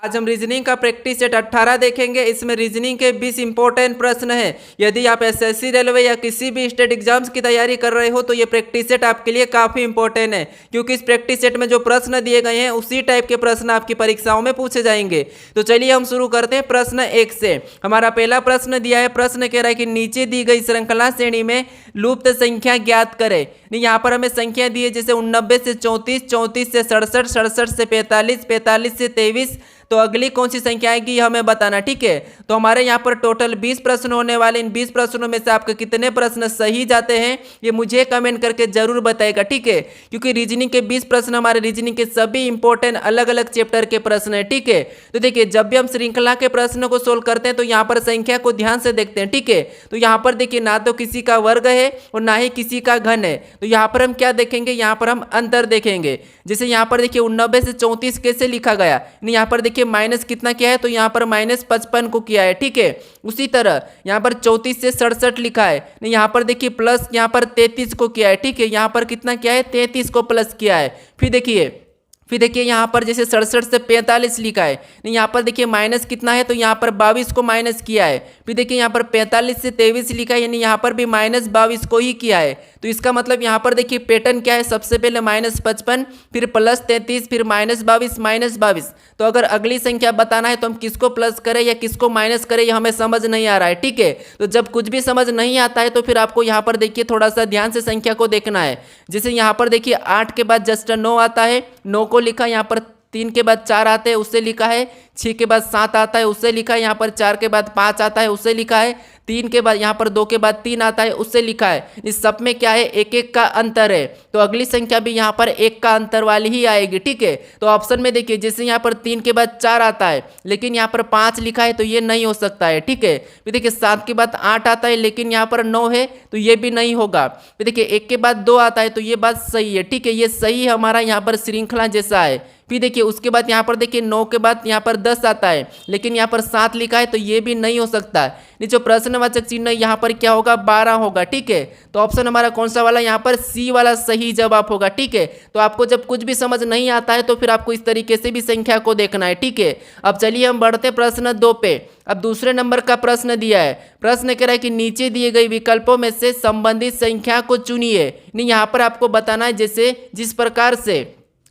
आज हम रीजनिंग का प्रैक्टिस सेट 18 देखेंगे। इसमें रीजनिंग के 20 इंपॉर्टेंट प्रश्न हैं। यदि आप एसएससी रेलवे या किसी भी स्टेट एग्जाम्स की तैयारी कर रहे हो तो ये प्रैक्टिस सेट आपके लिए काफ़ी इंपॉर्टेंट है, क्योंकि इस प्रैक्टिस सेट में जो प्रश्न दिए गए हैं उसी टाइप के प्रश्न आपकी परीक्षाओं में पूछे जाएंगे। तो चलिए हम शुरू करते हैं प्रश्न 1 से। हमारा पहला प्रश्न दिया है, प्रश्न कह रहा है कि नीचे दी गई श्रृंखला श्रेणी में लुप्त संख्या ज्ञात करें। यहाँ पर हमें संख्या दी है जैसे 89 से 34, 34 से 67, 67 से 45, 45 से 23। तो अगली कौन सी संख्या आएगी यह हमें बताना, ठीक है। तो हमारे यहाँ पर टोटल 20 प्रश्न होने वाले। इन 20 प्रश्नों में से आपके कितने प्रश्न सही जाते हैं ये मुझे कमेंट करके जरूर बताएगा, ठीक है। क्योंकि रीजनिंग के 20 प्रश्न हमारे रीजनिंग के सभी इंपॉर्टेंट अलग अलग चैप्टर के प्रश्न है, ठीक है। तो देखिए जब भी हम श्रृंखला के प्रश्नों को सोल्व करते हैं तो यहाँ पर संख्या को ध्यान से देखते हैं, ठीक है। तो यहाँ पर देखिए ना तो किसी का वर्ग है और ना ही किसी का घन है। तो यहाँ पर हम क्या देखेंगे, यहाँ पर हम अंतर देखेंगे। जैसे यहाँ पर देखिए 89 से 34 कैसे लिखा गया, यहाँ पर देखिए माइनस कितना किया है, तो यहाँ पर -55 को किया है, ठीक है। उसी तरह यहाँ पर 34 से 67 लिखा है, यहाँ पर देखिए प्लस यहाँ पर 33 को किया है, ठीक है। यहाँ पर कितना किया है, 33 को प्लस किया है। फिर देखिए यहाँ पर जैसे 67 से 45 लिखा है, यहाँ पर देखिए माइनस कितना है, तो यहाँ पर 22 को माइनस किया है। फिर देखिए यहाँ पर 45 से 23 लिखा है, यानी यहाँ पर भी -22 को ही किया है। तो इसका मतलब यहाँ पर देखिए पैटर्न क्या है, सबसे पहले -55, फिर +33, फिर -22, -22। तो अगर अगली संख्या बताना है तो हम किसको प्लस करें या किसको माइनस करें यह हमें समझ नहीं आ रहा है, ठीक है। तो जब कुछ भी समझ नहीं आता है तो फिर आपको यहाँ पर देखिए थोड़ा सा ध्यान से संख्या को देखना है। जैसे यहाँ पर देखिए 8 के बाद जस्ट 9 आता है, 9 को लिखा, यहाँ पर 3 के बाद 4 आते हैं उससे लिखा है, 6 के बाद 7 आता है उससे लिखा है, यहाँ पर 4 के बाद 5 आता है उससे लिखा है, 3 के बाद यहाँ पर 2 के बाद 3 आता है उससे लिखा है। इस सब में क्या है, एक एक का अंतर है। तो अगली संख्या भी यहाँ पर एक का अंतर वाली ही आएगी, ठीक है। तो ऑप्शन में देखिए जैसे यहाँ पर 3 के बाद 4 आता है लेकिन यहाँ पर 5 लिखा है तो ये नहीं हो सकता है, ठीक है। फिर देखिए 7 के बाद 8 आता है लेकिन यहाँ पर 9 है तो ये भी नहीं होगा। फिर देखिए 1 के बाद 2 आता है तो ये बात सही है, ठीक है। ये सही हमारा यहाँ पर श्रृंखला जैसा है। फिर देखिए उसके बाद यहाँ पर देखिए 9 के बाद यहाँ पर 10 आता है लेकिन यहाँ पर 7 लिखा है तो ये भी नहीं हो सकता है। जो प्रश्नवाचक चिन्ह यहाँ पर क्या होगा, 12 होगा, ठीक है। तो ऑप्शन हमारा कौन सा वाला, यहाँ पर सी वाला सही जवाब होगा, ठीक है। तो आपको जब कुछ भी समझ नहीं आता है तो फिर आपको इस तरीके से भी संख्या को देखना है, ठीक है। अब चलिए हम बढ़ते प्रश्न 2 पे। अब दूसरे नंबर का प्रश्न दिया है। प्रश्न कह रहा है कि नीचे दिए गए विकल्पों में से संबंधित संख्या को चुनिए। यहाँ पर आपको बताना है जैसे जिस प्रकार से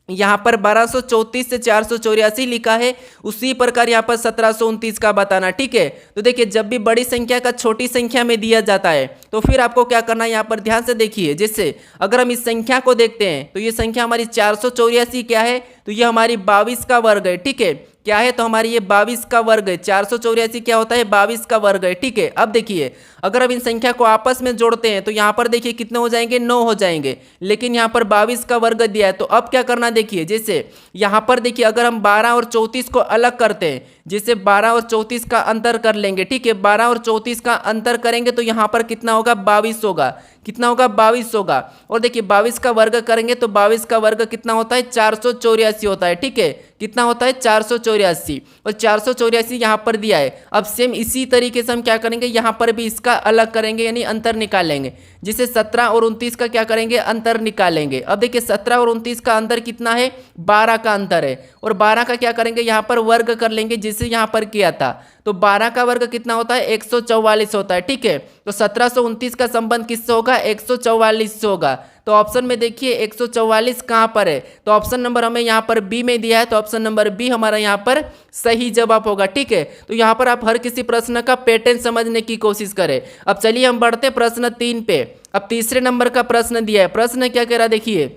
यहाँ पर 1234 से 484 लिखा है उसी प्रकार यहाँ पर 1729 का बताना, ठीक है। तो देखिए जब भी बड़ी संख्या का छोटी संख्या में दिया जाता है तो फिर आपको क्या करना है, यहाँ पर ध्यान से देखिए। जैसे अगर हम इस संख्या को देखते हैं तो ये संख्या हमारी 484 क्या है, तो ये हमारी 22 का वर्ग है, ठीक है। क्या है, तो हमारी ये 22 का वर्ग है। 484 क्या होता है, 22 का वर्ग है, ठीक है। अब देखिए अगर अब इन संख्या को आपस में जोड़ते हैं तो यहाँ पर देखिए कितने हो जाएंगे, 9 हो जाएंगे, लेकिन यहाँ पर 22 का वर्ग दिया है। तो अब क्या करना देखिए, जैसे यहाँ पर देखिए अगर हम 12 और 34 को अलग करते हैं, जैसे 12 और 34 का अंतर कर लेंगे, ठीक है। 12 और 34 का अंतर करेंगे तो यहाँ पर कितना होगा, 22 होगा। कितना होगा, 22 होगा। और देखिए 22 का वर्ग करेंगे तो 22 का वर्ग कितना होता है, 484 होता है, ठीक है। कितना होता है, 484। और 484 यहाँ पर दिया है। अब सेम इसी तरीके से हम क्या करेंगे, यहाँ पर भी इसका अलग करेंगे यानी अंतर निकालेंगे। जिसे 17 और 29 का क्या करेंगे, अंतर निकालेंगे। अब देखिए 17 और 29 का अंतर कितना है, 12 का अंतर है। और 12 का क्या करेंगे, यहाँ पर वर्ग कर लेंगे जिसे यहाँ पर किया था। तो 12 का वर्ग कितना होता है, 144 होता है, ठीक है। तो 1729 का संबंध किससे होगा, 144 से होगा। तो ऑप्शन में देखिए 144 कहाँ पर है, तो ऑप्शन नंबर हमें यहाँ पर बी में दिया है, तो ऑप्शन नंबर बी हमारा यहाँ पर सही जवाब होगा, ठीक है। तो यहाँ पर आप हर किसी प्रश्न का पैटर्न समझने की कोशिश करें। अब चलिए हम बढ़ते प्रश्न 3 पे। अब तीसरे नंबर का प्रश्न दिया है। प्रश्न क्या कह रहा है देखिए,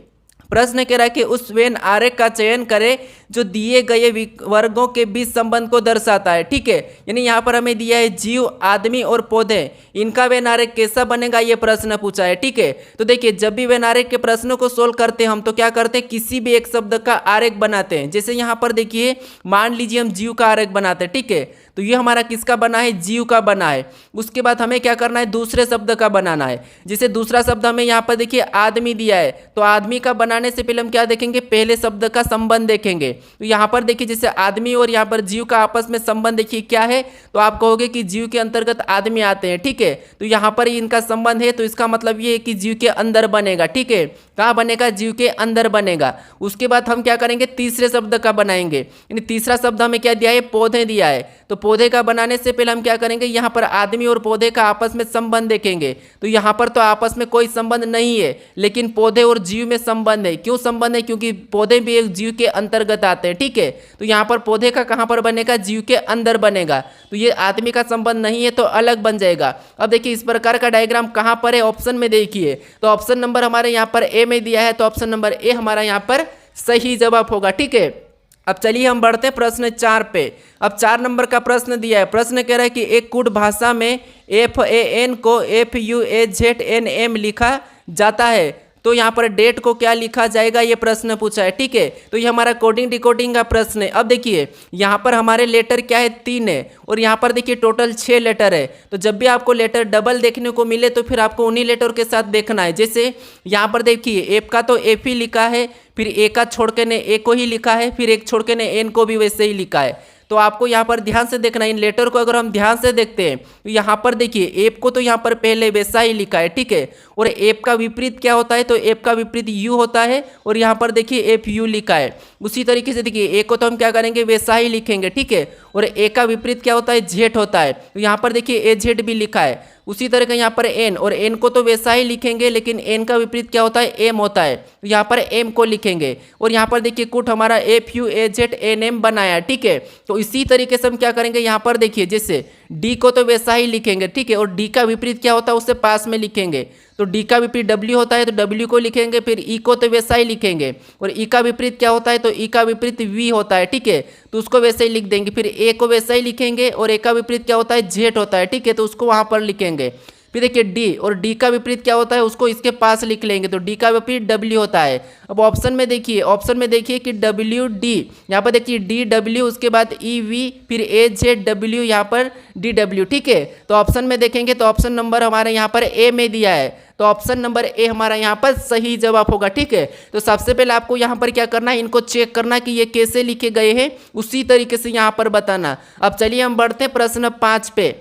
प्रश्न कह रहा है कि उस वेन आरेख का चयन करें जो दिए गए वर्गों के बीच संबंध को दर्शाता है, ठीक है। यानी यहाँ पर हमें दिया है जीव, आदमी और पौधे, इनका वेन आरेख कैसा बनेगा ये प्रश्न पूछा है, ठीक है। तो देखिए जब भी वेन आरेख के प्रश्नों को सोल्व करते हैं हम तो क्या करते हैं, किसी भी एक शब्द का आरेख बनाते हैं। जैसे यहाँ पर देखिए मान लीजिए हम जीव का आरेख बनाते हैं, ठीक है। तो ये हमारा किसका बना है, जीव का बना है। उसके बाद हमें क्या करना है, दूसरे शब्द का बनाना है। जैसे दूसरा शब्द हमें यहाँ पर देखिए आदमी दिया है, तो आदमी का बनाने से पहले हम क्या देखेंगे, पहले शब्द का संबंध देखेंगे। तो यहाँ पर देखिए जैसे आदमी और यहाँ पर जीव का आपस में संबंध देखिए क्या है, तो आप कहोगे कि जीव के अंतर्गत आदमी आते हैं, ठीक है। तो यहाँ पर इनका संबंध है, तो इसका मतलब ये है कि जीव के अंदर बनेगा, ठीक है। कहाँ बनेगा? जीव के अंदर बनेगा। उसके बाद हम क्या करेंगे? तीसरे शब्द का बनाएंगे, यानी तीसरा शब्द हमें क्या दिया है? पौधे दिया है। तो पौधे का बनाने से पहले हम क्या करेंगे? यहाँ पर आदमी और पौधे का आपस में संबंध देखेंगे। तो यहाँ पर तो आपस में कोई संबंध नहीं है, लेकिन पौधे और जीव में संबंध है। क्यों संबंध है? क्योंकि पौधे भी एक जीव के अंतर्गत आते हैं, ठीक है। तो यहाँ पर पौधे का कहाँ पर बनेगा? जीव के अंदर बनेगा। तो ये आदमी का संबंध नहीं है, तो अलग बन जाएगा। अब देखिए इस प्रकार का डायग्राम कहाँ पर है? ऑप्शन में देखिए, तो ऑप्शन नंबर हमारे यहाँ पर ए में दिया है, तो ऑप्शन नंबर ए हमारा यहाँ पर सही जवाब होगा, ठीक है। अब चलिए हम बढ़ते हैं प्रश्न 4 पे। अब 4 नंबर का प्रश्न दिया है। प्रश्न कह रहा है कि एक कूट भाषा में FAN को FUAZNM लिखा जाता है, तो यहाँ पर डेट को क्या लिखा जाएगा? ये प्रश्न पूछा है, ठीक है। तो ये हमारा कोडिंग डिकोडिंग का प्रश्न है। अब देखिए यहाँ पर हमारे लेटर क्या है? 3 है, और यहाँ पर देखिए टोटल 6 लेटर है। तो जब भी आपको लेटर डबल देखने को मिले तो फिर आपको उन्हीं लेटर के साथ देखना है। जैसे यहाँ पर देखिए एफ का तो एफ ही लिखा है, फिर ए का छोड़ के ने ए को ही लिखा है, फिर एक छोड़ के ने एन को भी वैसे ही लिखा है। तो आपको यहाँ पर ध्यान से देखना है। इन लेटर को अगर हम ध्यान से देखते हैं तो यहाँ पर देखिए एप को तो यहाँ पर पहले वैसा ही लिखा है, ठीक है। और एप का विपरीत क्या होता है? तो एप का विपरीत यू होता है, और यहाँ पर देखिए एफ यू लिखा है। उसी तरीके से देखिए ए को तो हम क्या करेंगे? वैसा ही लिखेंगे, ठीक है। और ए का विपरीत क्या होता है? जेड होता है। तो यहाँ पर देखिए ए जेड भी लिखा है। उसी तरह का यहाँ पर एन, और एन को तो वैसा ही लिखेंगे, लेकिन एन का विपरीत क्या होता है? एम होता है। तो यहाँ पर एम को लिखेंगे। और यहाँ पर देखिए कुट हमारा FUAZNM बनाया, ठीक है। तो इसी तरीके से हम क्या करेंगे? यहाँ पर देखिए जैसे डी को तो वैसा ही लिखेंगे, ठीक है। और डी का विपरीत क्या होता है? उससे पास में लिखेंगे। तो डी का विपरीत डब्ल्यू होता है, तो डब्ल्यू को लिखेंगे। फिर ई को तो वैसा ही लिखेंगे, और ई का विपरीत क्या होता है? तो ई का विपरीत वी होता है, ठीक है। तो उसको वैसे ही लिख देंगे। फिर ए को वैसा ही लिखेंगे, और ए का विपरीत क्या होता है? जेड होता है, ठीक है। तो उसको वहाँ पर लिखेंगे। फिर देखिए डी, और डी का विपरीत क्या होता है? उसको इसके पास लिख लेंगे। तो डी का विपरीत डब्ल्यू होता है। अब ऑप्शन में देखिए कि डब्ल्यू डी, यहाँ पर देखिए डी डब्ल्यू, उसके बाद ई वी, फिर ए जेड डब्ल्यू, यहाँ पर डी डब्ल्यू, ठीक है। तो ऑप्शन में देखेंगे तो ऑप्शन नंबर हमारे यहाँ पर ए में दिया है, तो ऑप्शन नंबर ए हमारा यहाँ पर सही जवाब होगा, ठीक है। तो सबसे पहले आपको यहाँ पर क्या करना है? इनको चेक करना कि ये कैसे लिखे गए हैं, उसी तरीके से यहाँ पर बताना। अब चलिए हम बढ़ते हैं प्रश्न 5 पे।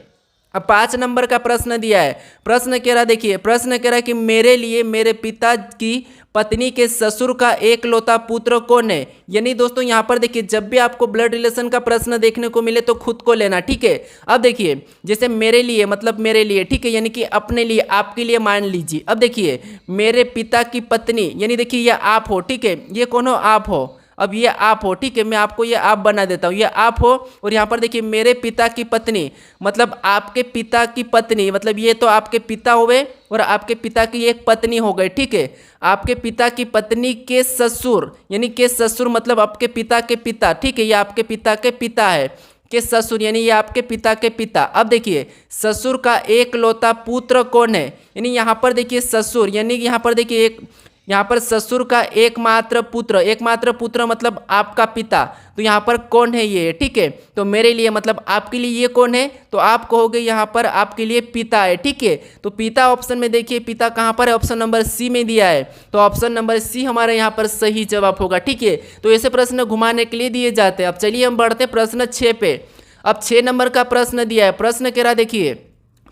अब 5 नंबर का प्रश्न दिया है। प्रश्न कह रहा देखिए, प्रश्न कह रहा है कि मेरे लिए मेरे पिता की पत्नी के ससुर का एकलौता पुत्र कौन है? यानी दोस्तों यहाँ पर देखिए जब भी आपको ब्लड रिलेशन का प्रश्न देखने को मिले तो खुद को लेना, ठीक है। अब देखिए जैसे मेरे लिए मतलब मेरे लिए, ठीक है, यानी कि अपने लिए, आपके लिए मान लीजिए। अब देखिए मेरे पिता की पत्नी, यानी देखिए ये आप हो, ठीक है। ये कौन हो? आप हो। अब ये आप हो, ठीक है। मैं आपको ये आप बना देता हूँ, ये आप हो। और यहाँ पर देखिए मेरे पिता की पत्नी, मतलब आपके पिता की पत्नी, मतलब ये तो आपके पिता हुए और आपके पिता की एक पत्नी हो गई, ठीक है। आपके पिता की पत्नी के ससुर, यानी के ससुर मतलब आपके पिता के पिता, ठीक है। ये आपके पिता के पिता है, के ससुर, यानी ये आपके पिता के पिता। अब देखिए ससुर का एकलौता पुत्र कौन है? यानी यहाँ पर देखिए ससुर, यानी यहाँ पर देखिए यहाँ पर ससुर का एकमात्र पुत्र मतलब आपका पिता। तो यहाँ पर कौन है ये? ठीक है। तो मेरे लिए मतलब आपके लिए ये कौन है? तो आप कहोगे यहाँ पर आपके लिए पिता है, ठीक है। तो पिता ऑप्शन में देखिए पिता कहाँ पर है? ऑप्शन नंबर सी में दिया है। तो ऑप्शन नंबर सी हमारे यहाँ पर सही जवाब होगा, ठीक है। तो ऐसे प्रश्न घुमाने के लिए दिए जाते हैं। अब चलिए हम बढ़ते प्रश्न 6 पे। अब 6 नंबर का प्रश्न दिया है। प्रश्न कह रहा देखिए,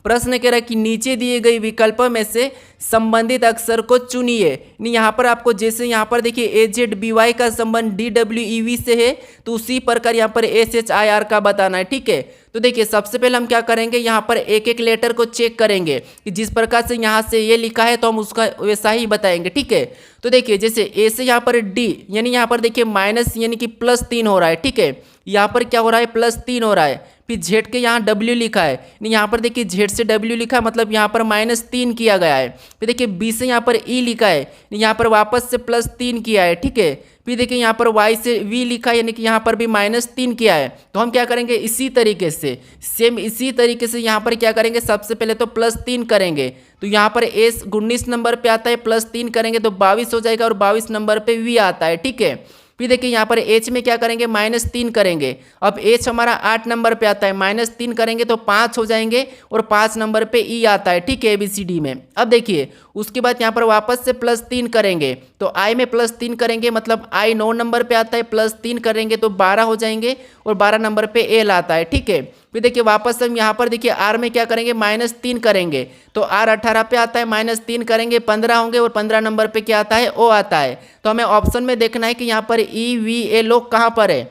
प्रश्न कह रहा है कि नीचे दिए गई विकल्पों में से संबंधित अक्षर को चुनिए। यहाँ पर आपको जैसे यहाँ पर देखिए AZBY का संबंध DWEV से है, तो उसी प्रकार यहाँ पर SHIR का बताना है, ठीक है। तो देखिए सबसे पहले हम क्या करेंगे, यहाँ पर एक एक लेटर को चेक करेंगे कि जिस प्रकार से यहाँ से ये लिखा है तो हम उसका वैसा ही बताएंगे, ठीक है। तो देखिए जैसे ए से यहाँ पर D, यानी यहाँ पर देखिए माइनस यानी कि +3 हो रहा है, ठीक है। यहाँ पर क्या हो रहा है? +3 हो रहा है। फिर Z के यहाँ W लिखा है, यहाँ पर देखिए Z से W लिखा है, मतलब यहाँ पर -3 किया गया है। फिर देखिए B से यहाँ पर E लिखा है, यहाँ पर वापस से +3 किया है, ठीक है। फिर देखिए यहाँ पर Y से V लिखा है, यानी कि यहाँ पर भी -3 किया है। तो हम क्या करेंगे, इसी तरीके से सेम इसी तरीके से यहाँ पर क्या करेंगे, सबसे पहले तो +3 करेंगे। तो यहाँ पर S 19 नंबर पे आता है, +3 करेंगे तो 22 हो जाएगा, और 22 नंबर पे V आता है, ठीक है। फिर देखिए यहाँ पर H में क्या करेंगे, -3 करेंगे। अब H हमारा 8 नंबर पे आता है, -3 करेंगे तो 5 हो जाएंगे, और 5 नंबर पे E आता है, ठीक है, ABCD में। अब देखिए उसके बाद यहाँ पर वापस से +3 करेंगे तो i में +3 करेंगे मतलब i 9 नंबर पे आता है, +3 करेंगे तो 12 हो जाएंगे और 12 नंबर पे l आता है। ठीक है, फिर देखिए वापस हम यहाँ पर देखिए r में क्या करेंगे -3 करेंगे तो r 18 पे आता है, -3 करेंगे 15 होंगे और 15 नंबर पे क्या आता है, o आता है। तो हमें ऑप्शन में देखना है कि यहाँ पर ई वी ए लोग कहाँ पर है।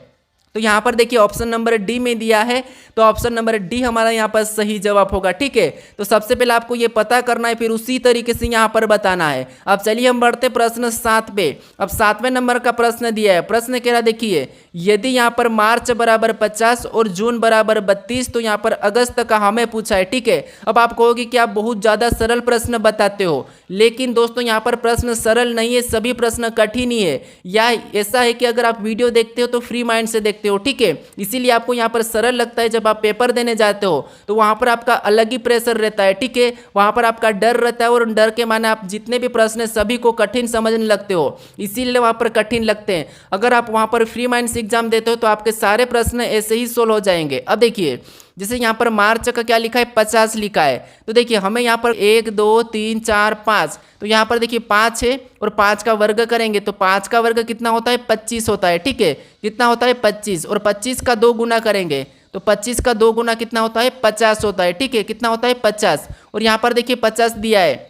तो यहाँ पर देखिए ऑप्शन नंबर डी में दिया है, तो ऑप्शन नंबर डी हमारा यहाँ पर सही जवाब होगा। ठीक है, तो सबसे पहले आपको ये पता करना है, फिर उसी तरीके से यहाँ पर बताना है। अब चलिए हम बढ़ते प्रश्न 7 पे। अब 7वें नंबर का प्रश्न दिया है। प्रश्न कह रहा देखिए, यदि यहाँ पर मार्च बराबर 50 और जून बराबर 32 तो यहाँ पर अगस्त का हमें पूछा है। ठीक है, अब आप कहोगे कि आप बहुत ज़्यादा सरल प्रश्न बताते हो, लेकिन दोस्तों यहाँ पर प्रश्न सरल नहीं है, सभी प्रश्न कठिन ही है। या ऐसा है कि अगर आप वीडियो देखते हो तो फ्री माइंड से देखते हो। ठीक है, इसीलिए आपको यहाँ पर सरल लगता है। जब आप पेपर देने जाते हो तो वहां पर आपका अलग ही प्रेशर रहता है। ठीक है, वहां पर आपका डर रहता है और डर के माने आप जितने भी प्रश्न सभी को कठिन समझने लगते हो, इसीलिए वहां पर कठिन लगते हैं। अगर आप वहां पर फ्री माइंड से एग्जाम देते हो तो आपके सारे प्रश्न ऐसे ही सोल्व हो जाएंगे। अब देखिए जैसे यहाँ पर मार्च का क्या लिखा है, 50 लिखा है, तो देखिए हमें यहाँ पर 1 2 3 4 5, तो यहाँ पर देखिए 5 है और 5 का वर्ग करेंगे तो 5 का वर्ग कितना होता है, 25 होता है। ठीक है, कितना होता है 25, और 25 का 2 गुना करेंगे तो 25 का 2 गुना कितना होता है, 50 होता है। ठीक है, कितना होता है 50, और यहाँ पर देखिए 50 दिया है।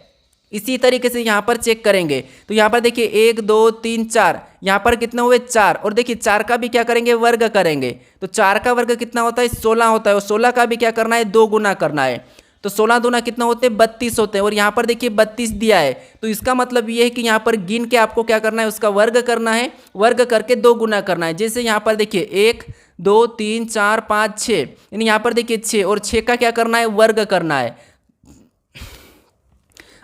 इसी तरीके से यहाँ पर चेक करेंगे तो यहाँ पर देखिए 1 2 3 4, यहाँ पर कितना हुए 4, और देखिए 4 का भी क्या करेंगे, वर्ग करेंगे तो 4 का वर्ग कितना होता है, 16 होता है, और 16 का भी क्या करना है, 2 गुना करना है। तो 16 दूना कितना होते हैं, 32 होते हैं, और यहाँ पर देखिए 32 दिया है। तो इसका मतलब ये है कि यहाँ पर गिन के आपको क्या करना है, उसका वर्ग करना है, वर्ग करके 2 गुना करना है। जैसे यहाँ पर देखिए 1 2 3 4 5 6, यानी यहाँ पर देखिए 6, और 6 का क्या करना है, वर्ग करना है।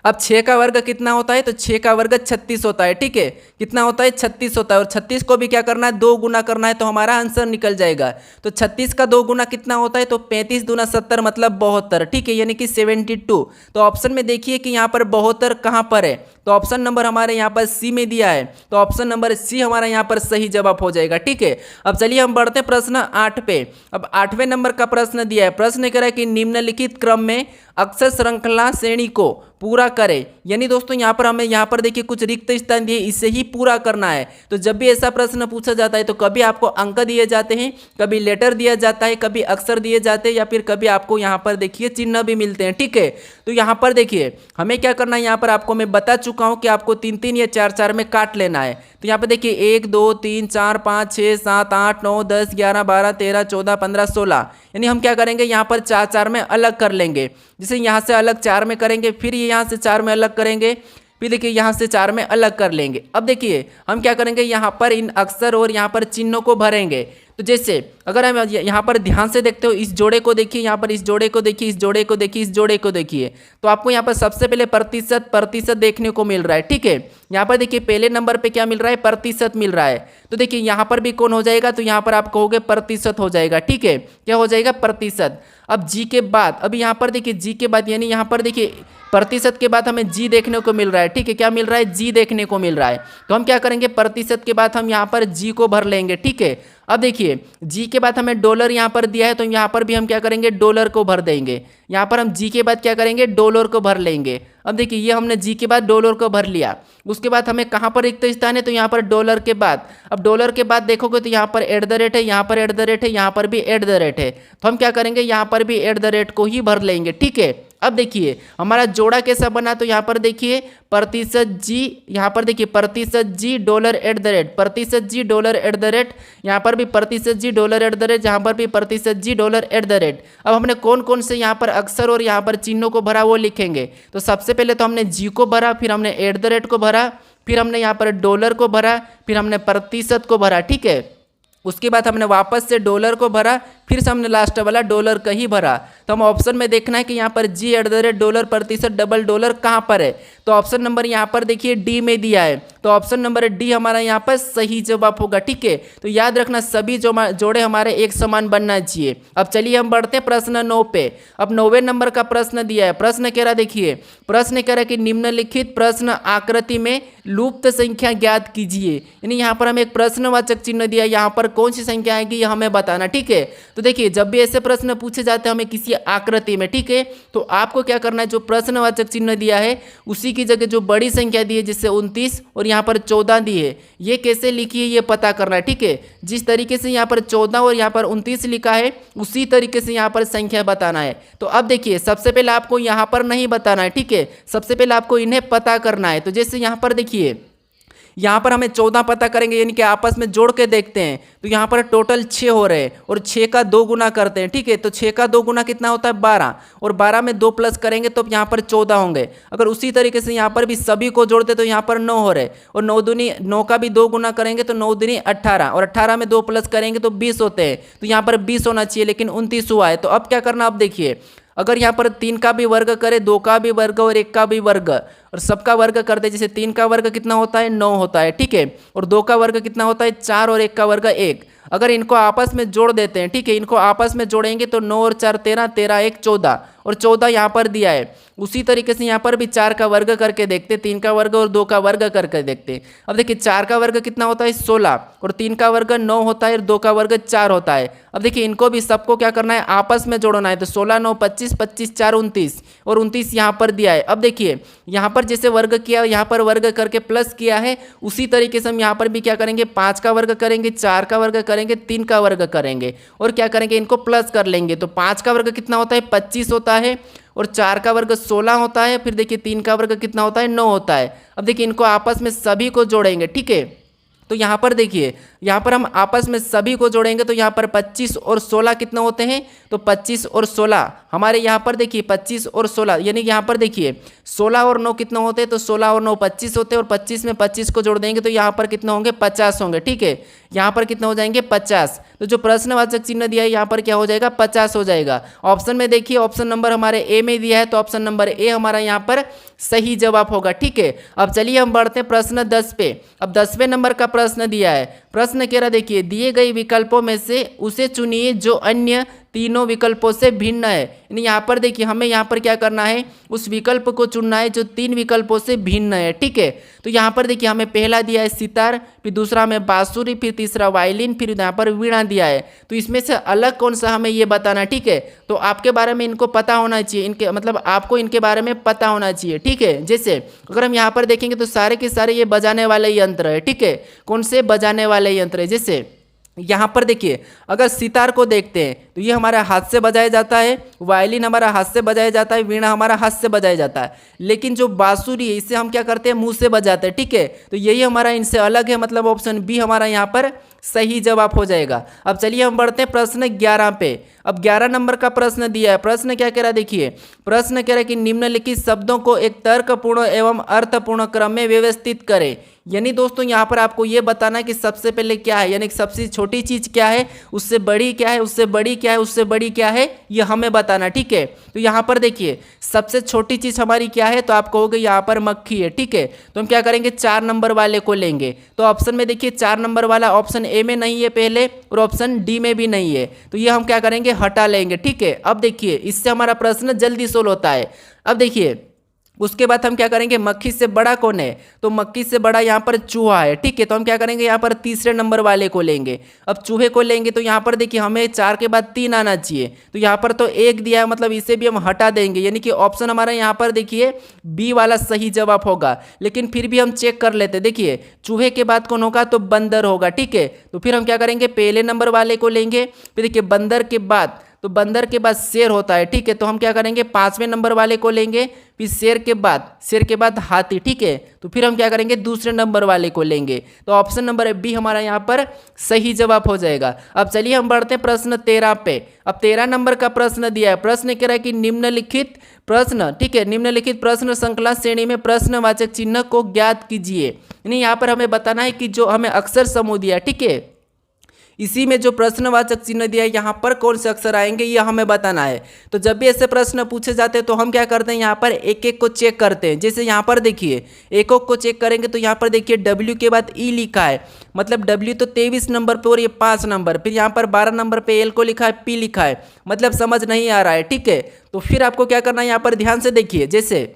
अब 6 का वर्ग कितना होता है, तो 6 का वर्ग 36 होता है। ठीक है, कितना होता है, 36 होता है, और 36 को भी क्या करना है, 2 गुना करना है, तो हमारा आंसर निकल जाएगा। तो 36 का 2 गुना कितना होता है, तो 35 दूना 70 मतलब 72। ठीक है, यानी कि 72। तो ऑप्शन में देखिए कि यहाँ पर 72 कहाँ पर है, तो ऑप्शन नंबर हमारे यहाँ पर सी में दिया है, तो ऑप्शन नंबर सी हमारा यहाँ पर सही जवाब हो जाएगा। ठीक है, अब चलिए हम बढ़ते प्रश्न 8 पे। अब 8वें नंबर का प्रश्न दिया है। प्रश्न कह रहा है कि निम्नलिखित क्रम में अक्षर श्रृंखला श्रेणी को पूरा करें। यानी दोस्तों यहाँ पर हमें यहाँ पर देखिए कुछ रिक्त स्थान दिए, इसे ही पूरा करना है। तो जब भी ऐसा प्रश्न पूछा जाता है तो कभी आपको अंक दिए जाते हैं, कभी लेटर दिया जाता है, कभी अक्षर दिए जाते हैं, या फिर कभी आपको यहाँ पर देखिए चिन्ह भी मिलते हैं। ठीक है, तो यहाँ पर देखिए हमें क्या करना है, यहाँ पर आपको मैं बता चुका हूँ कि आपको 3 3 या 4 4 में काट लेना है। तो यहाँ पर देखिए 1 2 3 4 5 6 7 8 9 10 11 12 13 14 15 16, यानी हम क्या करेंगे, यहाँ पर 4 4 में अलग कर लेंगे। जैसे यहाँ से अलग 4 में करेंगे, फिर यहाँ से 4 में अलग करेंगे, फिर देखिए यहाँ से 4 में अलग कर लेंगे। अब देखिए हम क्या करेंगे, यहाँ पर इन अक्षर और यहाँ पर चिन्हों को भरेंगे। तो जैसे अगर हम यहाँ पर ध्यान से देखते हो, इस जोड़े को देखिए, यहाँ पर इस जोड़े को देखिए, इस जोड़े को देखिए, इस जोड़े को देखिए, तो आपको यहाँ पर सबसे पहले प्रतिशत देखने को मिल रहा है। ठीक है, यहाँ पर देखिए पहले नंबर पे क्या मिल रहा है, प्रतिशत मिल रहा है। तो देखिए यहाँ पर भी कौन हो जाएगा, तो यहाँ पर आप कहोगे प्रतिशत हो जाएगा। ठीक है, क्या हो जाएगा, प्रतिशत। अब जी के बाद, अभी यहाँ पर देखिए जी के बाद, यानी यहाँ पर देखिए प्रतिशत के बाद हमें जी देखने को मिल रहा है। ठीक है, क्या मिल रहा है, जी देखने को मिल रहा है। तो हम क्या करेंगे, प्रतिशत के बाद हम यहाँ पर जी को भर लेंगे। ठीक है, अब देखिए जी के बाद हमें डॉलर यहाँ पर दिया है, तो यहाँ पर भी हम क्या करेंगे, डॉलर को भर देंगे। यहाँ पर हम जी के बाद क्या करेंगे, डॉलर को भर लेंगे। अब देखिए ये हमने जी के बाद डॉलर को भर लिया। उसके बाद हमें कहाँ पर रिक्त स्थान है, तो यहाँ पर डॉलर के बाद। अब डॉलर के बाद देखोगे तो यहाँ पर @ है, यहाँ पर @ है, यहाँ पर भी @ है, तो हम क्या करेंगे, यहाँ पर भी @ को ही भर लेंगे। ठीक है, अब देखिए हमारा जोड़ा कैसा बना, तो यहाँ पर देखिए प्रतिशत जी, यहाँ पर देखिए प्रतिशत जी डॉलर @ प्रतिशत जी डॉलर @ यहाँ पर भी प्रतिशत जी डॉलर @ यहाँ पर भी प्रतिशत जी डॉलर @। अब हमने कौन कौन से यहाँ पर अक्षर और यहाँ पर चिन्हों को भरा वो लिखेंगे। तो सबसे पहले तो हमने जी को भरा, फिर हमने @ को भरा, फिर हमने यहाँ पर डॉलर को भरा, फिर हमने प्रतिशत को भरा। ठीक है, उसके बाद हमने वापस से डॉलर को भरा, फिर से हमने लास्ट वाला डॉलर का ही भरा। तो हम ऑप्शन में देखना है कि यहाँ पर जी @ डॉलर प्रतिशत डबल डॉलर कहाँ पर है। तो ऑप्शन नंबर यहाँ पर देखिए डी में दिया है, तो ऑप्शन नंबर डी हमारा यहाँ पर सही जवाब होगा। ठीक है, तो याद रखना सभी जोड़े हमारे एक समान बनना चाहिए। अब चलिए हम बढ़ते हैं प्रश्न 9 पे। अब 9वें नंबर का प्रश्न दिया है। प्रश्न कह रहा देखिए, प्रश्न कह रहा है कि निम्नलिखित प्रश्न आकृति में लुप्त संख्या ज्ञात कीजिए। यानी यहाँ पर हमें एक प्रश्नवाचक चिन्ह दिया, यहाँ पर कौन सी संख्या आएगी यह हमें बताना। ठीक है, तो देखिए जब भी ऐसे प्रश्न पूछे जाते हैं हमें किसी आकृति में, ठीक है, तो आपको क्या करना है, जो प्रश्नवाचक चिन्ह दिया है उसी की जगह जो बड़ी संख्या दी है जिससे 29 और यहाँ पर 14 दी है, ये कैसे लिखी है ये पता करना है, ठीक है। जिस तरीके से यहाँ पर 14 और यहाँ पर 29 लिखा है उसी तरीके से यहाँ पर संख्या बताना है। तो अब देखिए सबसे पहले आपको यहाँ पर नहीं बताना है, ठीक है, सबसे पहले आपको इन्हें पता करना है। तो जैसे यहाँ पर देखिए, यहाँ पर हमें 14 पता करेंगे यानी कि आपस में जोड़ के देखते हैं, तो यहाँ पर टोटल 6 हो रहे हैं और 6 का 2 गुना करते हैं, ठीक है। तो 6 का 2 गुना कितना होता है 12, और 12 में 2 प्लस करेंगे तो यहाँ पर 14 होंगे। अगर उसी तरीके से यहाँ पर भी सभी को जोड़ते तो यहाँ पर 9 हो रहे, और 9 का भी 2 गुना करेंगे तो 9 दूनी 18, और 18 में 2 प्लस करेंगे तो 20 होते हैं। तो यहाँ पर 20 होना चाहिए लेकिन 29 हुआ है। तो अब क्या करना, अब देखिए अगर यहाँ पर 3 का भी वर्ग करे, 2 का भी वर्ग और 1 का भी वर्ग और सबका वर्ग करते, जैसे 3 का वर्ग कितना होता है 9 होता है, ठीक है, और 2 का वर्ग कितना होता है 4 और 1 का वर्ग 1। अगर इनको आपस में जोड़ देते हैं, ठीक है, इनको आपस में जोड़ेंगे तो 9 और 4 13, 13 1 14 और 14 यहाँ पर दिया है। उसी तरीके से यहाँ पर भी 4 का वर्ग करके देखते, 3 का वर्ग और 2 का वर्ग करके देखते। अब देखिए 4 का वर्ग कितना होता है 16 और 3 का वर्ग 9 होता है और 2 का वर्ग 4 होता है। अब देखिए इनको भी सबको क्या करना है आपस में जोड़ना है, तो 16 9 25, 25 4 29 और 29 यहाँ पर दिया है। अब देखिए यहाँ पर जैसे वर्ग किया यहाँ पर वर्ग करके प्लस किया है, उसी तरीके से हम यहाँ पर भी क्या करेंगे 5 का वर्ग करेंगे, 4 का वर्ग करेंगे, 3 का वर्ग करेंगे और क्या करेंगे इनको प्लस कर लेंगे। तो 5 का वर्ग कितना होता है 25 होता है और 4 का वर्ग 16 होता है, फिर देखिए 3 का वर्ग कितना होता है 9 होता है। अब देखिए इनको आपस में सभी को जोड़ेंगे, ठीक है, तो यहाँ पर देखिए यहाँ पर हम आपस में सभी को जोड़ेंगे तो यहाँ पर 25 और 16 कितने होते हैं, तो 25 और 16 हमारे यहाँ पर देखिए 25 और 16 यानी यहाँ पर देखिए 16 और 9 कितने होते हैं, तो 16 और 9 25 होते हैं और 25 में 25 को जोड़ देंगे तो यहाँ पर कितने होंगे 50 होंगे, ठीक है, यहाँ पर कितने हो जाएंगे 50। तो जो प्रश्नवाचक चिन्ह दिया है यहाँ पर क्या हो जाएगा 50 हो जाएगा। ऑप्शन में देखिए ऑप्शन नंबर हमारे ए में दिया है तो ऑप्शन नंबर ए हमारा यहाँ पर सही जवाब होगा, ठीक है। अब चलिए हम बढ़ते हैं प्रश्न 10 पे। अब 10वें नंबर का प्रश्न दिया है, प्रश्न कह रहा देखिए दिए गए विकल्पों में से उसे चुनिए जो अन्य तीनों विकल्पों से भिन्न है। यानी यहाँ पर देखिए हमें यहाँ पर क्या करना है उस विकल्प को चुनना है जो 3 विकल्पों से भिन्न है, ठीक है। तो यहाँ पर देखिए हमें पहला दिया है सितार, फिर दूसरा हमें बांसुरी, फिर तीसरा वायलिन, फिर यहाँ पर वीणा दिया है। तो इसमें से अलग कौन सा हमें ये बताना, ठीक है। तो आपके बारे में इनको पता होना चाहिए, इनके मतलब आपको इनके बारे में पता होना चाहिए, ठीक है। जैसे अगर हम यहाँ पर देखेंगे तो सारे के सारे ये बजाने वाले यंत्र है, ठीक है। कौन से बजाने वाले यंत्र है, जैसे यहाँ पर देखिए अगर सितार को देखते हैं तो ये हमारा हाथ से बजाया जाता है, वायलिन हमारा हाथ से बजाया जाता है, वीणा हमारा हाथ से बजाया जाता है। लेकिन जो बांसुरी है इसे हम क्या करते हैं मुंह से बजाते हैं, ठीक है। तो यही हमारा इनसे अलग है, मतलब ऑप्शन बी हमारा यहाँ पर सही जवाब हो जाएगा। अब चलिए हम बढ़ते हैं प्रश्न 11 पे। अब 11 नंबर का प्रश्न दिया है, प्रश्न क्या कह रहा है देखिए, प्रश्न कह रहा है कि निम्नलिखित शब्दों को एक तर्कपूर्ण एवं अर्थपूर्ण क्रम में व्यवस्थित करें। यानी दोस्तों यहाँ पर आपको ये बताना है कि सबसे पहले क्या है, यानी सबसे छोटी चीज़ क्या है, उससे बड़ी क्या है, उससे बड़ी क्या है, उससे बड़ी क्या है, ये हमें बताना, ठीक है। तो यहाँ पर देखिए सबसे छोटी चीज़ हमारी क्या है, तो आप कहोगे यहाँ पर मक्खी है, ठीक है। तो हम क्या करेंगे 4 नंबर वाले को लेंगे। तो ऑप्शन में देखिए 4 नंबर वाला ऑप्शन ए में नहीं है पहले और ऑप्शन डी में भी नहीं है, तो ये हम क्या करेंगे हटा लेंगे, ठीक है। अब देखिए इससे हमारा प्रश्न जल्दी सोल्व होता है। अब देखिए उसके बाद हम क्या करेंगे मक्खी से बड़ा कौन है, तो मक्खी से बड़ा यहाँ पर चूहा है, ठीक है। तो हम क्या करेंगे यहाँ पर तीसरे नंबर वाले को लेंगे। अब चूहे को लेंगे तो यहाँ पर देखिए हमें 4 के बाद 3 आना चाहिए, तो यहाँ पर तो 1 दिया है, मतलब इसे भी हम हटा देंगे, यानी कि ऑप्शन हमारा यहाँ पर देखिए बी वाला सही जवाब होगा। लेकिन फिर भी हम चेक कर लेते, देखिए चूहे के बाद कौन होगा, तो बंदर होगा, ठीक है। तो फिर हम क्या करेंगे पहले नंबर वाले को लेंगे, फिर देखिए बंदर के बाद तो बंदर के बाद शेर होता है, ठीक है। तो हम क्या करेंगे 5वें नंबर वाले को लेंगे, फिर शेर के बाद हाथी, ठीक है। तो फिर हम क्या करेंगे दूसरे नंबर वाले को लेंगे। तो ऑप्शन नंबर बी हमारा यहाँ पर सही जवाब हो जाएगा। अब चलिए हम बढ़ते हैं प्रश्न 13 पे। अब 13 नंबर का प्रश्न दिया है, प्रश्न कह रहा है कि निम्नलिखित प्रश्न, ठीक है, निम्नलिखित प्रश्न श्रृंखला श्रेणी में प्रश्नवाचक चिन्ह को ज्ञात कीजिए। यानी यहाँ पर हमें बताना है कि जो हमें अक्षर समूह दिया, ठीक है, इसी में जो प्रश्नवाचक चिन्ह दिया है यहाँ पर कौन से अक्षर आएंगे ये हमें बताना है। तो जब भी ऐसे प्रश्न पूछे जाते हैं तो हम क्या करते हैं यहाँ पर एक एक को चेक करते हैं। जैसे यहाँ पर देखिए एक को चेक करेंगे तो यहाँ पर देखिए W के बाद E लिखा है, मतलब W तो 23 नंबर पे और ये 5 नंबर, फिर यहाँ पर 12 नंबर पे L को लिखा है, P लिखा है, मतलब समझ नहीं आ रहा है, ठीक है। तो फिर आपको क्या करना है यहाँ पर ध्यान से देखिए, जैसे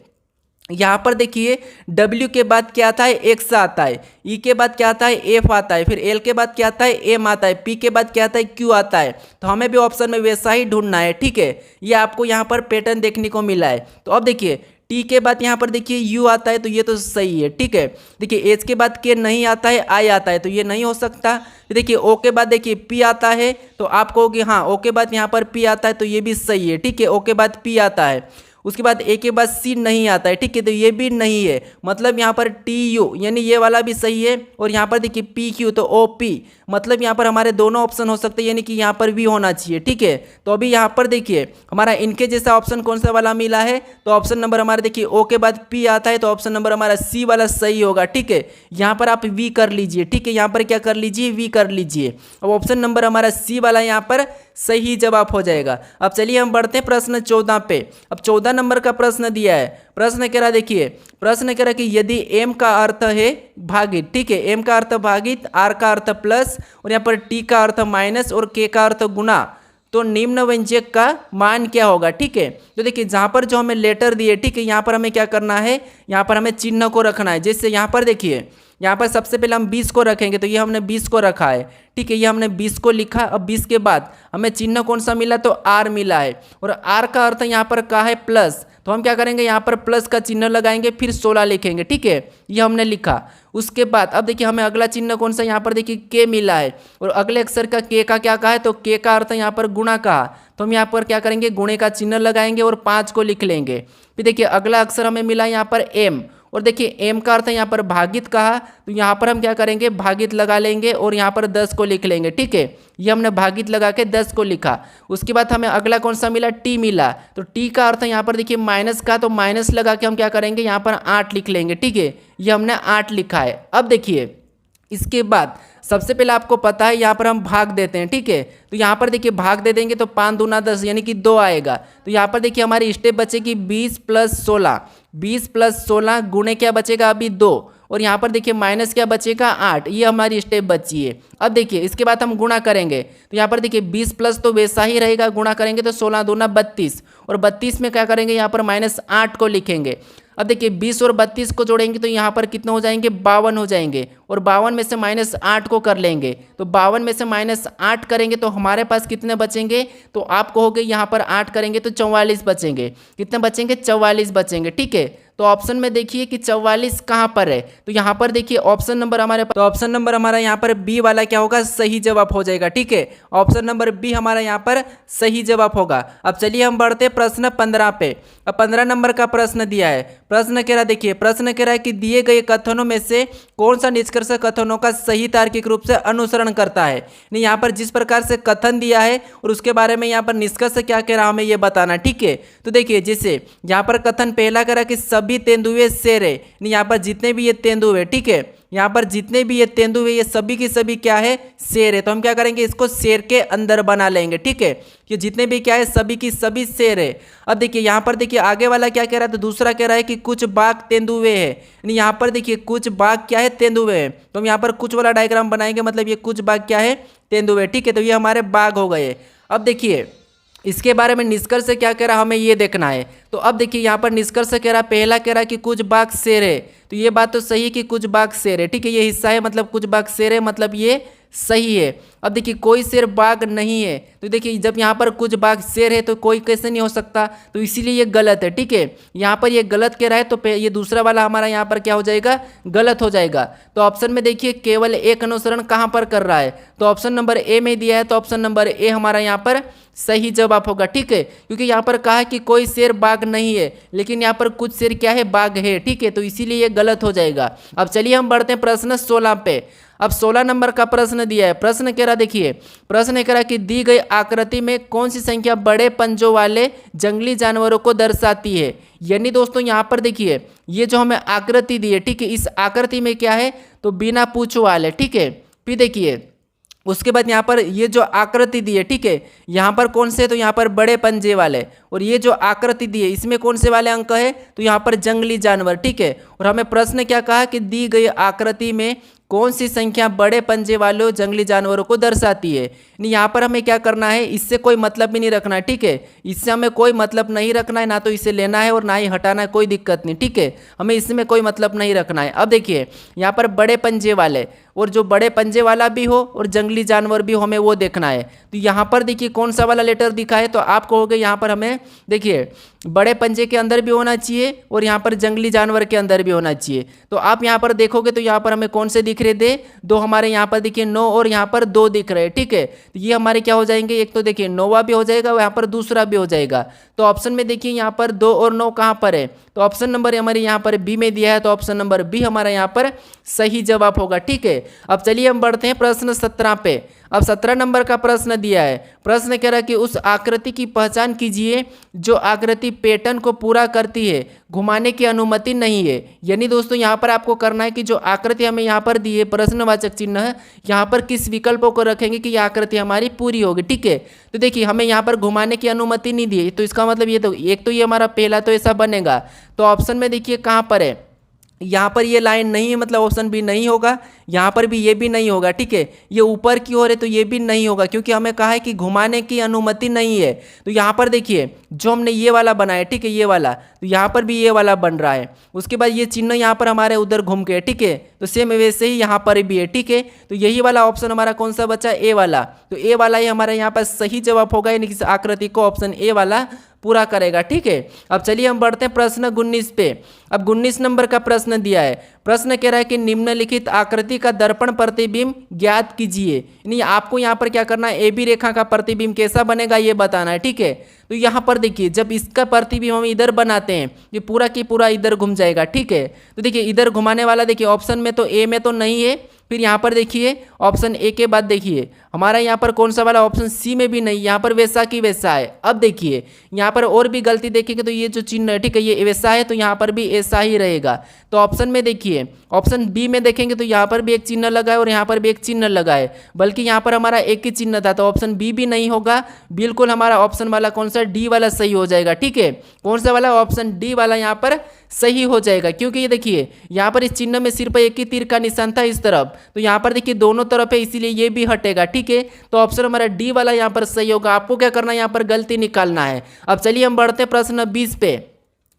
यहाँ पर देखिए W के बाद क्या आता है, X आता है, E के बाद क्या आता है, F आता है, फिर L के बाद क्या आता है, M आता है, P के बाद क्या आता है, Q आता है। तो हमें भी ऑप्शन में वैसा ही ढूंढना है, ठीक है। ये आपको यहाँ पर पैटर्न देखने को मिला है। तो अब देखिए T के बाद यहाँ पर देखिए U आता है, तो ये तो सही है, ठीक है। देखिए H के बाद K नहीं आता है, I आता है, तो ये नहीं हो सकता। फिर देखिए O के बाद देखिए P आता है, तो आप कहोगे हाँ O के बाद यहाँ पर P आता है, तो ये भी सही है, ठीक है। O के बाद P आता है, उसके बाद ए के बाद सी नहीं आता है, ठीक है, तो ये भी नहीं है। मतलब यहाँ पर टी यू यानी ये वाला भी सही है, और यहाँ पर देखिए पी क्यू तो ओ पी, मतलब यहाँ पर हमारे दोनों ऑप्शन हो सकते हैं, यानी कि यहाँ पर भी होना चाहिए, ठीक है। तो अभी यहाँ पर देखिए हमारा इनके जैसा ऑप्शन कौन सा वाला मिला है, तो ऑप्शन नंबर हमारा देखिए ओ के बाद पी आता है, तो ऑप्शन नंबर हमारा सी वाला सही होगा, ठीक है। यहाँ पर आप वी कर लीजिए, ठीक है, यहाँ पर क्या कर लीजिए, वी कर लीजिए। अब ऑप्शन नंबर हमारा सी वाला यहाँ पर सही जवाब हो जाएगा। अब चलिए हम बढ़ते हैं प्रश्न 14 पे। अब 14 नंबर का प्रश्न दिया है। प्रश्न कह रहा देखिए, प्रश्न कह रहा कि यदि m का अर्थ है भागित, ठीक है, m का अर्थ भागित, r का अर्थ प्लस, और यहाँ पर t का अर्थ माइनस, और k का अर्थ गुना, तो निम्न व्यंजक का मान क्या होगा, ठीक है। तो देखिए जहाँ पर जो हमें लेटर दिए, ठीक है, यहाँ पर हमें क्या करना है, यहाँ पर हमें चिन्ह को रखना है। जैसे यहाँ पर देखिए, यहाँ पर सबसे पहले हम 20 को रखेंगे, तो ये हमने 20 को रखा है, ठीक है, ये हमने 20 को लिखा। अब 20 के बाद हमें चिन्ह कौन सा मिला, तो आर मिला है, और आर का अर्थ यहाँ पर क्या है, प्लस। तो हम क्या करेंगे, यहाँ पर प्लस का चिन्ह लगाएंगे, फिर 16 लिखेंगे, ठीक है, ये हमने लिखा। उसके बाद अब देखिए हमें अगला चिन्ह कौन सा, यहाँ पर देखिए के मिला है, और अगले अक्षर का के का क्या कहा है, तो के का अर्थ यहाँ पर गुणा कहा, तो हम यहाँ पर क्या करेंगे, गुणे का चिन्ह लगाएंगे और 5 को लिख लेंगे। फिर देखिए अगला अक्षर हमें मिला यहाँ पर एम, और देखिए m का अर्थ यहाँ पर भागित कहा, तो यहाँ पर हम क्या करेंगे, भागित लगा लेंगे और यहाँ पर 10 को लिख लेंगे, ठीक है, ये हमने भागित लगा के 10 को लिखा। उसके बाद हमें अगला कौन सा मिला, t मिला, तो t का अर्थ यहाँ पर देखिए माइनस का, तो माइनस लगा के हम क्या करेंगे, यहाँ पर 8 लिख लेंगे, ठीक है, ये हमने 8 लिखा है। अब देखिए इसके बाद सबसे पहले आपको पता है यहाँ पर हम भाग देते हैं, ठीक है, तो यहाँ पर देखिए भाग दे देंगे तो 5 दूना 10 यानी कि 2 आएगा। तो यहाँ पर देखिए हमारी स्टेप बचेगी 20 + 16, 20 + 16 गुणे क्या बचेगा अभी 2, और यहाँ पर देखिए माइनस क्या बचेगा 8, ये हमारी स्टेप बची है। अब देखिए इसके बाद हम गुणा करेंगे, तो यहाँ पर देखिए 20 प्लस तो वैसा ही रहेगा, गुणा करेंगे तो 16 दूना 32, और 32 में क्या करेंगे, यहाँ पर -8 को लिखेंगे। अब देखिए 20 और 32 को जोड़ेंगे तो यहाँ पर कितने हो जाएंगे, 52 हो जाएंगे, और 52 में से -8 को कर लेंगे, तो 52 में से -8 करेंगे तो हमारे पास कितने बचेंगे, तो आप कहोगे यहाँ पर 8 करेंगे तो 44 बचेंगे। कितने बचेंगे, 44 बचेंगे, ठीक है। तो ऑप्शन में देखिए कि 44 कहाँ पर है, तो यहाँ पर देखिए ऑप्शन नंबर हमारे, तो ऑप्शन नंबर हमारा यहाँ पर बी वाला क्या होगा, सही जवाब हो जाएगा, ठीक है। ऑप्शन नंबर बी हमारा यहाँ पर सही जवाब होगा। अब चलिए हम बढ़ते हैं प्रश्न 15 पे। अब 15 नंबर का प्रश्न दिया है। प्रश्न कह रहा देखिए, प्रश्न कह रहा है कि दिए गए कथनों में से कौन सा निष्कर्ष कथनों का सही तार्किक रूप से अनुसरण करता है। नहीं, यहाँ पर जिस प्रकार से कथन दिया है और उसके बारे में यहाँ पर निष्कर्ष क्या कह रहा हमें ये बताना, ठीक है। तो देखिए जैसे यहाँ पर कथन पहला कह रहा कि सभी तेंदुए शेर है, नहीं यहाँ पर जितने भी ये तेंदुए, ठीक है, यहाँ पर जितने भी ये तेंदुए ये सभी की सभी क्या है, शेर है। तो हम क्या करेंगे, इसको शेर के अंदर बना लेंगे, ठीक है, ये जितने भी क्या है सभी की सभी शेर है। अब देखिए यहाँ पर देखिए आगे वाला क्या कह रहा है, तो दूसरा कह रहा है कि कुछ बाघ तेंदुए है, यानी यहाँ पर देखिए कुछ बाघ क्या है, तेंदुए है। तो हम यहाँ पर कुछ वाला डायग्राम बनाएंगे, मतलब ये कुछ बाघ क्या है, तेंदुए, ठीक है, तो ये हमारे बाघ हो गए। अब देखिए इसके बारे में निष्कर्ष क्या कह रहा हमें ये देखना है। तो अब देखिए यहाँ पर निष्कर्ष कह रहा, पहला कह रहा कि कुछ बाघ शेर है, तो ये बात तो सही है कि कुछ बाघ शेर है, ठीक है, ये हिस्सा है, मतलब कुछ बाघ शेर है, मतलब ये सही है। अब देखिए कोई शेर बाघ नहीं है, तो देखिए जब यहाँ पर कुछ बाघ शेर है तो कोई कैसे नहीं हो सकता, तो इसीलिए ये गलत है, ठीक है, यहाँ पर ये गलत कह रहा है, तो ये दूसरा वाला हमारा यहाँ पर क्या हो जाएगा, गलत हो जाएगा। तो ऑप्शन में देखिए केवल एक अनुसरण कहाँ पर कर रहा है, तो ऑप्शन नंबर ए में दिया है, तो ऑप्शन नंबर ए हमारा यहाँ पर सही जवाब होगा, ठीक है, क्योंकि यहाँ पर कहा है कि कोई शेर बाघ नहीं है, लेकिन यहाँ पर कुछ शेर क्या है, बाघ है, ठीक है, तो इसीलिए ये गलत हो जाएगा। अब चलिए हम बढ़ते हैं प्रश्न 16 पे। अब 16 नंबर का प्रश्न दिया है। प्रश्न कह रहा देखिए, प्रश्न कह रहा कि दी गई आकृति में कौन सी संख्या बड़े पंजों वाले जंगली जानवरों को दर्शाती है। यानी दोस्तों यहाँ पर देखिए ये जो हमें आकृति दी है, ठीक है, इस आकृति में क्या है, तो बिना पूंछ वाले, ठीक है। फिर देखिए उसके बाद यहाँ पर ये जो आकृति दी है, ठीक है, यहाँ पर कौन से, तो यहाँ पर बड़े पंजे वाले, और ये जो आकृति दी है इसमें कौन से वाले अंक है, तो यहाँ पर जंगली जानवर, ठीक है। और हमें प्रश्न क्या कहा कि दी गई आकृति में कौन सी संख्या बड़े पंजे वाले जंगली जानवरों को दर्शाती है। नहीं, यहाँ पर हमें क्या करना है, इससे कोई मतलब भी नहीं रखना है, ठीक है। इससे हमें कोई मतलब नहीं रखना है, ना तो इसे लेना है और ना ही हटाना है, कोई दिक्कत नहीं, ठीक है। हमें इसमें कोई मतलब नहीं रखना है। अब देखिए यहाँ पर बड़े पंजे वाले और जो बड़े पंजे वाला भी हो और जंगली जानवर भी हो, हमें वो देखना है। तो यहाँ पर देखिए कौन सा वाला लेटर दिखा है, तो आप कहोगे यहाँ पर हमें देखिए बड़े पंजे के अंदर भी होना चाहिए और यहाँ पर जंगली जानवर के अंदर भी होना चाहिए। तो आप यहाँ पर देखोगे तो यहाँ पर हमें कौन से दिख रहे थे, दो हमारे यहाँ पर देखिए 9 और यहाँ पर 2 दिख रहे हैं, ठीक है। तो ये हमारे क्या हो जाएंगे, एक तो देखिए 9वां भी हो जाएगा और यहाँ पर दूसरा भी हो जाएगा। तो ऑप्शन में देखिए यहाँ पर 2 और 9 कहाँ पर है, तो ऑप्शन नंबर हमारे यहाँ पर बी में दिया है, तो ऑप्शन नंबर बी हमारा यहाँ पर सही जवाब होगा, ठीक है। अब चलिए हम बढ़ते हैं प्रश्न 17 पे। अब 17 नंबर का प्रश्न दिया है। प्रश्न कह रहा है कि उस आकृति की पहचान कीजिए जो आकृति पैटर्न को पूरा करती है, घुमाने की अनुमति नहीं है। यानी दोस्तों यहाँ पर आपको करना है कि जो आकृति हमें यहाँ पर दी है प्रश्नवाचक चिन्ह है, यहाँ पर किस विकल्पों को रखेंगे कि यह आकृति हमारी पूरी होगी, ठीक है। तो देखिए हमें यहाँ पर घुमाने की अनुमति नहीं दी है, तो इसका मतलब ये तो एक तो ये हमारा पहला तो ऐसा बनेगा। तो ऑप्शन में देखिए कहाँ पर है, यहाँ पर ये लाइन नहीं है, मतलब ऑप्शन बी नहीं होगा। यहाँ पर भी ये भी नहीं होगा, ठीक है। ये ऊपर की ओर है तो ये भी नहीं होगा, क्योंकि हमें कहा है कि घुमाने की अनुमति नहीं है। तो यहाँ पर देखिए जो हमने ये वाला बनाया, ठीक है, ये वाला, तो यहाँ पर भी ये वाला बन रहा है। उसके बाद ये चिन्ह यहाँ पर हमारे उधर घूम के, ठीक है। तो सेम वैसे ही यहाँ पर भी है, ठीक है। तो यही वाला ऑप्शन हमारा कौन सा बचा, ए वाला। तो ए वाला ही हमारा यहाँ पर सही जवाब होगा, यानी कि आकृति को ऑप्शन ए वाला पूरा करेगा, ठीक है। अब चलिए हम बढ़ते हैं प्रश्न 19 पे। अब 19 नंबर का प्रश्न दिया है। प्रश्न कह रहा है कि निम्नलिखित आकृति का दर्पण प्रतिबिंब ज्ञात कीजिए। यानी आपको यहाँ पर क्या करना है, ए बी रेखा का प्रतिबिंब कैसा बनेगा ये बताना है, ठीक है। तो यहाँ पर देखिए जब इसका प्रतिबिंब हम इधर बनाते हैं, ये पूरा की पूरा इधर घूम जाएगा, ठीक है। तो देखिए इधर घुमाने वाला देखिए ऑप्शन में तो ए में तो नहीं है, फिर यहाँ पर देखिए ऑप्शन ए के बाद देखिए हमारा यहाँ पर कौन सा वाला, ऑप्शन सी में भी नहीं, यहाँ पर वैसा की वैसा है। अब देखिए यहाँ पर और भी गलती देखेंगे तो ये जो चिन्ह है, ठीक है, ये वैसा है तो यहाँ पर भी ऐसा ही रहेगा। तो ऑप्शन में देखिए ऑप्शन बी में देखेंगे तो यहाँ पर भी एक चिन्ह लगा है और यहाँ पर भी एक चिन्ह लगा है, बल्कि यहाँ पर हमारा एक ही चिन्ह था, तो ऑप्शन बी भी नहीं होगा। बिल्कुल हमारा ऑप्शन वाला कौन सा, डी वाला सही हो जाएगा, ठीक है। कौन सा वाला, ऑप्शन डी वाला यहाँ पर सही हो जाएगा, क्योंकि ये देखिए यहाँ पर इस चिन्ह में सिर्फ एक ही तीर का निशान था इस तरफ, तो यहाँ पर देखिए दोनों तरफ है, इसीलिए ये भी हटेगा, ठीक है। तो ऑप्शन हमारा डी वाला यहाँ पर सही होगा। आपको क्या करना है, यहाँ पर गलती निकालना है। अब चलिए हम बढ़ते हैं प्रश्न 20 पे।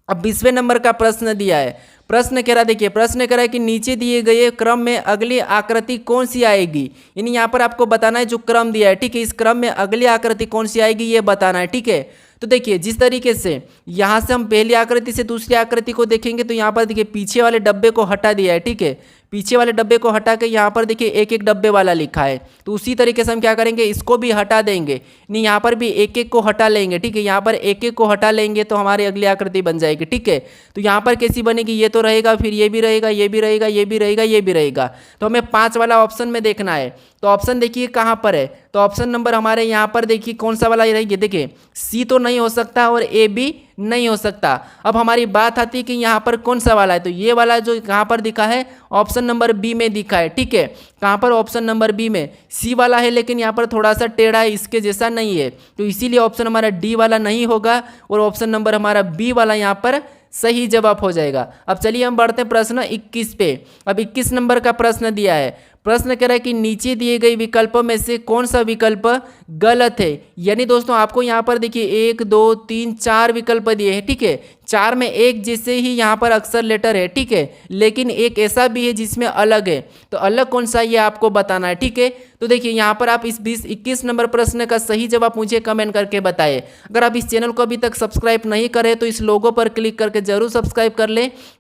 अब 20वें नंबर का प्रश्न दिया है। प्रश्न कह रहा है, देखिए प्रश्न कह रहा है कि नीचे दिए गए क्रम में अगली आकृति कौन सी आएगी। यानी यहाँ पर आपको बताना है जो क्रम दिया है, ठीक है, इस क्रम में अगली आकृति कौन सी आएगी ये बताना है, ठीक है। तो देखिए जिस तरीके से यहाँ से हम पहली आकृति से दूसरी आकृति को देखेंगे तो यहाँ पर देखिए पीछे वाले डब्बे को हटा दिया है, ठीक है। पीछे वाले डब्बे को हटा के यहाँ पर देखिए एक एक डब्बे वाला लिखा है, तो उसी तरीके से हम क्या करेंगे, इसको भी हटा देंगे। नहीं, यहाँ पर भी एक एक को हटा लेंगे, ठीक है। यहाँ पर एक एक को हटा लेंगे तो हमारी अगली आकृति बन जाएगी, ठीक है। तो यहाँ पर कैसी बनेगी, ये तो रहेगा, फिर ये भी रहेगा, ये भी रहेगा, ये भी रहेगा, ये भी रहेगा। तो हमें 5 वाला ऑप्शन में देखना है। तो ऑप्शन देखिए कहाँ पर है, तो ऑप्शन नंबर हमारे यहाँ पर देखिए कौन सा वाला रहेगी, देखिए सी तो नहीं हो सकता और ए भी नहीं हो सकता। अब हमारी बात आती है कि यहाँ पर कौन सा वाला है, तो ये वाला जो कहाँ पर दिखा है, ऑप्शन नंबर बी में दिखा है, ठीक है। कहाँ पर, ऑप्शन नंबर बी में। सी वाला है लेकिन यहाँ पर थोड़ा सा टेढ़ा है, इसके जैसा नहीं है, तो इसीलिए ऑप्शन हमारा डी वाला नहीं होगा और ऑप्शन नंबर हमारा बी वाला यहाँ पर सही जवाब हो जाएगा। अब चलिए हम बढ़ते हैं प्रश्न 21 पे। अब 21 नंबर का प्रश्न दिया है। प्रश्न कह रहा है कि नीचे दिए गए विकल्पों में से कौन सा विकल्प गलत है। यानी दोस्तों आपको यहाँ पर देखिए 1 2 3 4 विकल्प दिए हैं, ठीक है। 4 में एक जैसे ही यहाँ पर अक्षर लेटर है, ठीक है, लेकिन एक ऐसा भी है जिसमें अलग है, तो अलग कौन सा ये आपको बताना है, ठीक है। तो देखिए यहाँ पर आप इस 21 नंबर प्रश्न का सही जवाब मुझे कमेंट करके बताइए। अगर आप इस चैनल को अभी तक सब्सक्राइब नहीं करें तो इस लोगो पर क्लिक करके जरूर सब्सक्राइब कर लें,